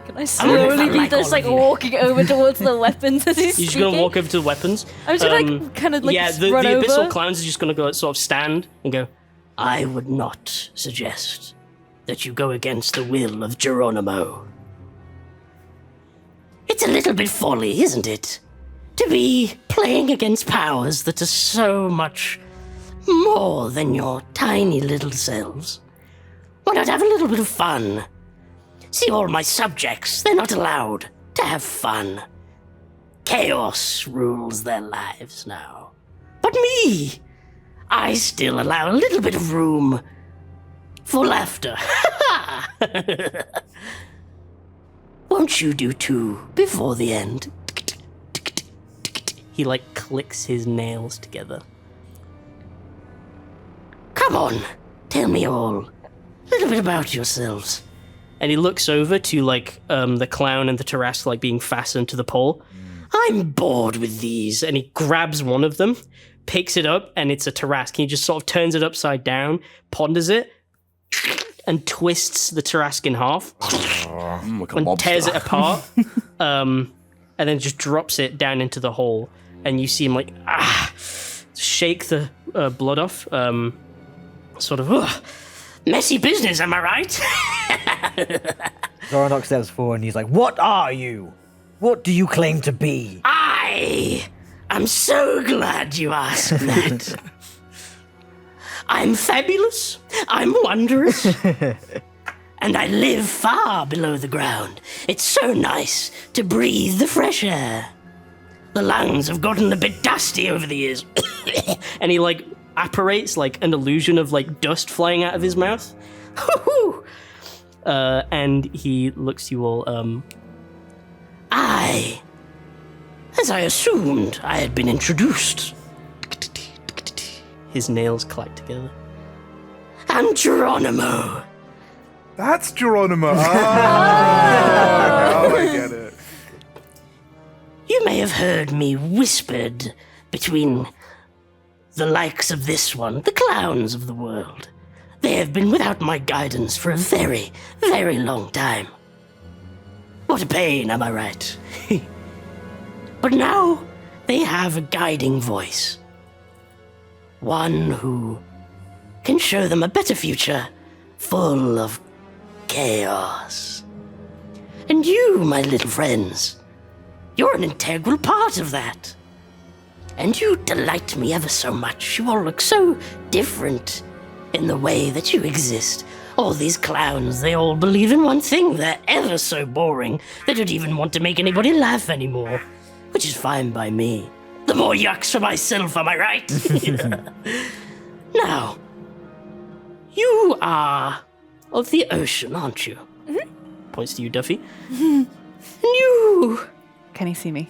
Can I wonder if slowly I be like just all like of you. walking over towards the weapons as he's You're just speaking? gonna walk over to the weapons. I'm just gonna like kind of like yeah, just the run over. abyssal clowns are just gonna go sort of stand and go, I would not suggest that you go against the will of Geronimo. It's a little bit folly, isn't it? To be playing against powers that are so much more than your tiny little selves. Why not have a little bit of fun? See, all my subjects, they're not allowed to have fun. Chaos rules their lives now. But me, I still allow a little bit of room for laughter. Won't you do too before the end? He like clicks his nails together. Come on, tell me all. A little bit about yourselves. and he looks over to like the clown and the Tarrasque like being fastened to the pole. I'm bored with these, and he grabs one of them, picks it up, and it's a Tarrasque. He just sort of turns it upside down, ponders it, and twists the Tarrasque in half, Like a and lobster. tears it apart, and then just drops it down into the hole. And you see him like shake the blood off, sort of messy business, am I right? Zoranok steps forward and he's like, "What are you? What do you claim to be?" I'm so glad you asked that. I'm fabulous, I'm wondrous, and I live far below the ground. It's so nice to breathe the fresh air. The lungs have gotten a bit dusty over the years. And he like apparates like an illusion of like dust flying out of his mouth. And he looks to you all, as I assumed I had been introduced. His nails clack together. I'm Geronimo. That's Geronimo. I get it. You may have heard me whispered between the likes of this one, the clowns of the world. They have been without my guidance for a very, very long time. What a pain, am I right? But now they have a guiding voice. One who can show them a better future, full of chaos. And you, my little friends, you're an integral part of that. And you delight me ever so much. You all look so different in the way that you exist. All these clowns, they all believe in one thing. They're ever so boring. They don't even want to make anybody laugh anymore, which is fine by me. The more yucks for myself, am I right? Now, you are of the ocean, aren't you? Mm-hmm. Points to you, Duffy. And you... Can he see me?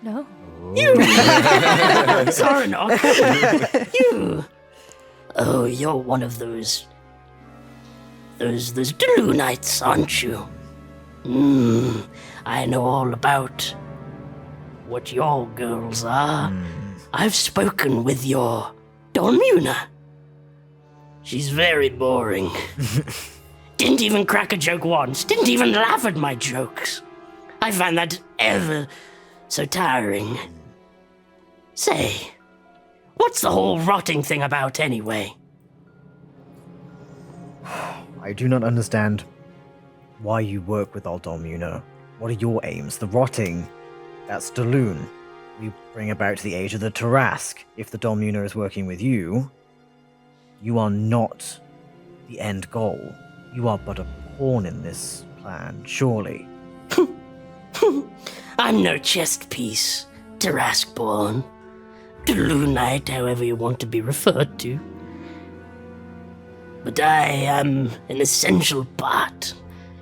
No. Zoranok. You. Oh, you're one of those Delunites, aren't you? I know all about what your girls are. I've spoken with your Dormuna. She's very boring. Didn't even crack a joke once. Didn't even laugh at my jokes. I find that ever so tiring. Say, what's the whole rotting thing about anyway? I do not understand why you work with Aldolmuna. What are your aims? The rotting, that's Daloon. We bring about the age of the Tarrasque. If the Dolmuna is working with you, you are not the end goal. You are but a pawn in this plan, surely. I'm no chest piece, Tarrasque-born. Daloonite, however you want to be referred to. But I am an essential part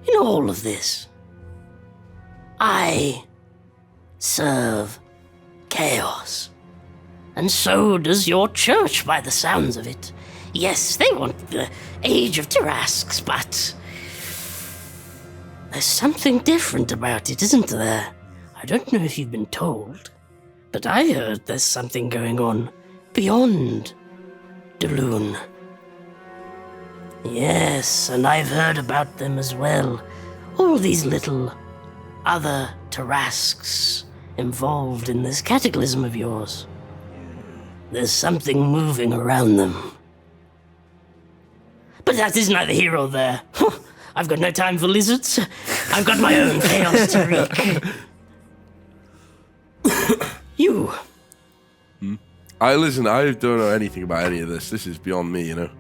in all of this. I serve chaos. And so does your church, by the sounds of it. Yes, they want the age of Tarrasques, but there's something different about it, isn't there? I don't know if you've been told, but I heard there's something going on beyond Daloon. Yes, and I've heard about them as well. All these little other Tarrasques involved in this cataclysm of yours. There's something moving around them. But that is neither here or there. I've got no time for lizards. I've got my own chaos to wreak. You. I don't know anything about any of this. This is beyond me, you know.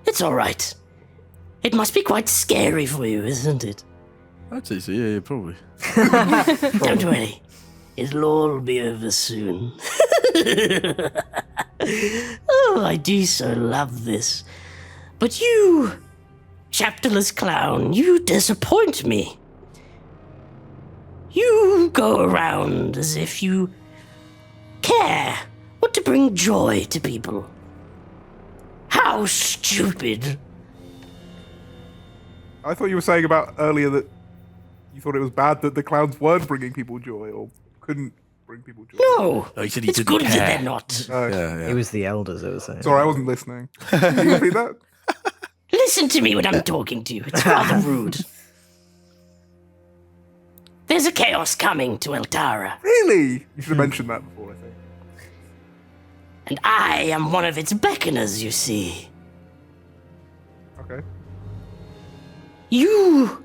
It's all right. It must be quite scary for you, isn't it? I'd say so, yeah, probably. Don't worry. It'll all be over soon. Oh, I do so love this. But you, chapterless clown, you disappoint me. You go around as if you care what to bring joy to people. How stupid. I thought you were saying about earlier that you thought it was bad that the clowns weren't bringing people joy or couldn't bring people joy. No, Oh, he said he it's didn't good that care. they're not. Yeah. It was the elders that were saying. Sorry, I wasn't listening. Can you repeat that? Listen to me when I'm talking to you. It's rather rude. There's a chaos coming to Eltara, Really? You should have mentioned that before, I think. and I am one of its beckoners, you see. Okay. You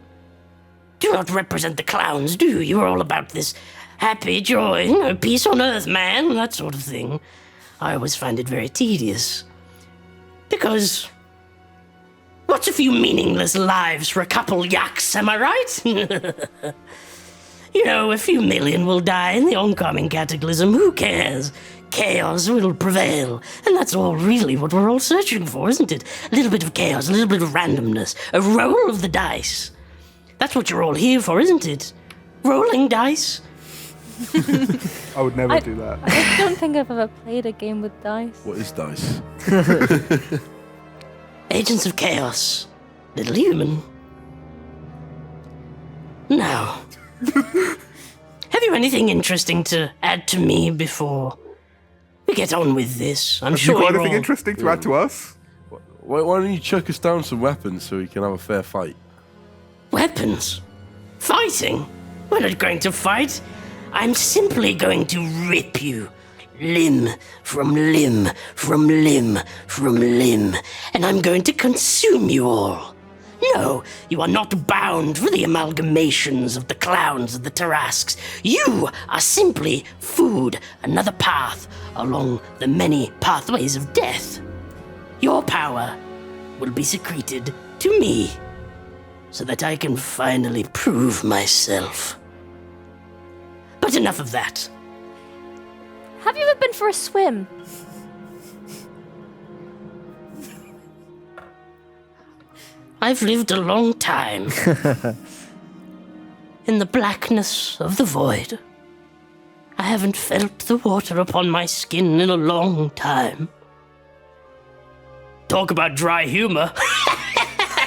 do not represent the clowns, do you? You're all about this happy joy, peace on earth, man, that sort of thing. I always find it very tedious. Because what's a few meaningless lives for a couple yucks, am I right? You know, a few million will die in the oncoming cataclysm. Who cares? Chaos will prevail. And that's all really what we're all searching for, isn't it? A little bit of chaos, a little bit of randomness, a roll of the dice. That's what you're all here for, isn't it? Rolling dice? I would never do that. I don't think I've ever played a game with dice. What is dice? Agents of chaos. Little human. Now, have you anything interesting to add to me before we get on with this? I'm Have sure you got you're anything all... interesting to add to us? Why don't you chuck us down some weapons so we can have a fair fight? Weapons? Fighting? We're not going to fight. I'm simply going to rip you. Limb from limb from limb from limb. And I'm going to consume you all. No, you are not bound for the amalgamations of the clowns of the Tarasques. You are simply food, another path along the many pathways of death. Your power will be secreted to me, so that I can finally prove myself. But enough of that. Have you ever been for a swim? I've lived a long time in the blackness of the void. I haven't felt the water upon my skin in a long time. Talk about dry humor.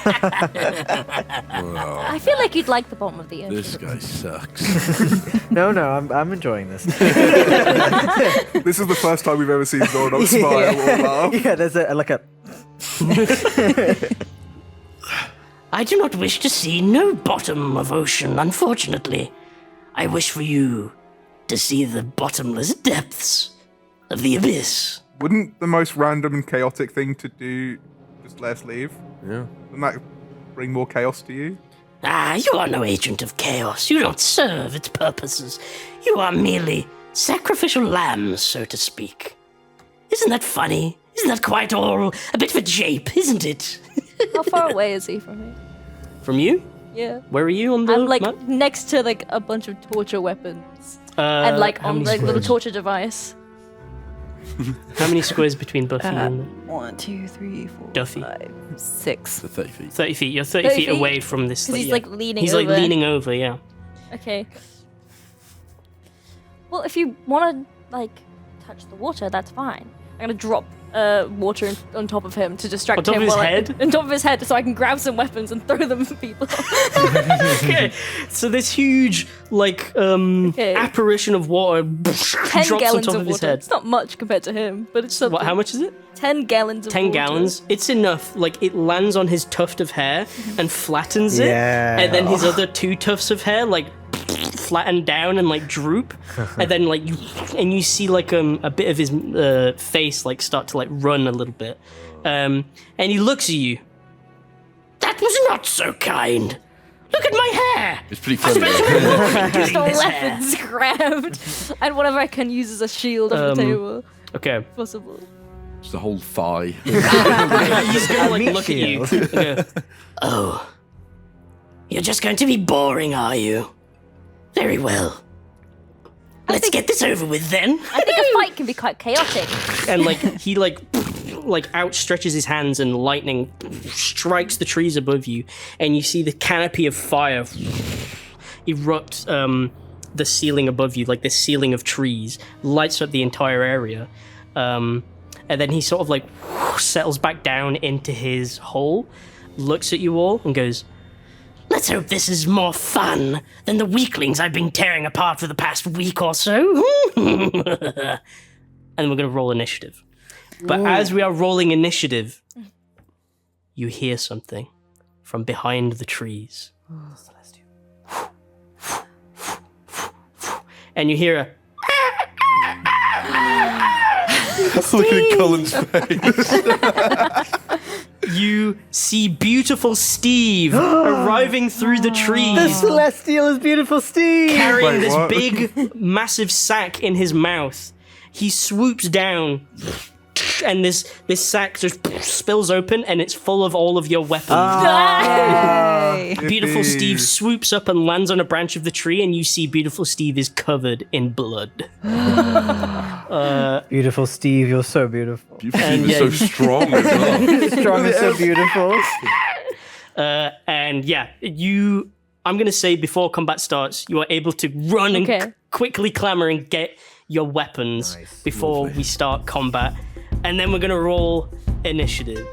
I feel like you'd like the bottom of the ocean. This guy sucks. No, I'm enjoying this. This is the first time we've ever seen Zordon smile or laugh. Yeah, there's a. I do not wish to see no bottom of ocean, unfortunately. I wish for you to see the bottomless depths of the abyss. Wouldn't the most random and chaotic thing to do just let us leave? Yeah. Wouldn't that bring more chaos to you? Ah, you are no agent of chaos. You don't serve its purposes. You are merely sacrificial lambs, so to speak. Isn't that funny? Isn't that quite all a bit of a jape, isn't it? How far away is he from me? From you? Yeah. Where are you on the I'm like map? next to like a bunch of torture weapons. Uh, And like how on many like little squares? torture device. How many squares between Buffy and 1, 2, 3, 4, Duffy? 5, 6. So 30 feet. 30 feet? You're 30 feet away from this. Because he's yeah. like leaning He's over. like leaning over, yeah. Okay. Well, if you want to like touch the water, that's fine. I'm gonna drop water on top of him to distract On top him. of his while head? on top of his head, so I can grab some weapons and throw them at people. Okay. So this huge, like, apparition of water 10 drops on gallons top of of his water. head. It's not much compared to him, but it's something. What, how much is it? 10 gallons of 10 water. gallons. It's enough. Like, it lands on his tuft of hair and flattens it. Yeah. And then his other 2 tufts of hair, like, flatten down and, like, droop. And then, like, you see, like, a bit of his face, like, start to, like, run a little bit. And he looks at you. That was not so kind. Look at my hair. It's pretty funny. Just all This hair. weapons grabbed. And whatever I can use as a shield on the table. Okay. Possible. Just the whole thigh. He's gonna, like, meat look at you. shield. Okay. Oh. You're just going to be boring, are you? Very well. Let's get this over with then. I think a fight can be quite chaotic. And like he like outstretches his hands and lightning strikes the trees above you, and you see the canopy of fire erupt the ceiling above you, like this ceiling of trees, lights up the entire area. And then he sort of like settles back down into his hole, looks at you all and goes, Let's hope this is more fun than the weaklings I've been tearing apart for the past week or so. And we're going to roll initiative. But as we are rolling initiative, you hear something from behind the trees. And you hear a... Look at Cullen's face. You see beautiful Steve arriving through the trees. The Celestial is beautiful, Steve. Carrying Wait, this what? big, massive sack in his mouth. He swoops down, and this sack just spills open, and it's full of all of your weapons. Yay. Beautiful Yippee. Steve swoops up and lands on a branch of the tree, and you see Beautiful Steve is covered in blood. Beautiful Steve, you're so beautiful. You feel so strong as well. Strong and so beautiful. And yeah, I'm going to say before combat starts, you are able to run and Okay. quickly clamber and get your weapons Nice. before we start combat. And then we're going to roll initiative.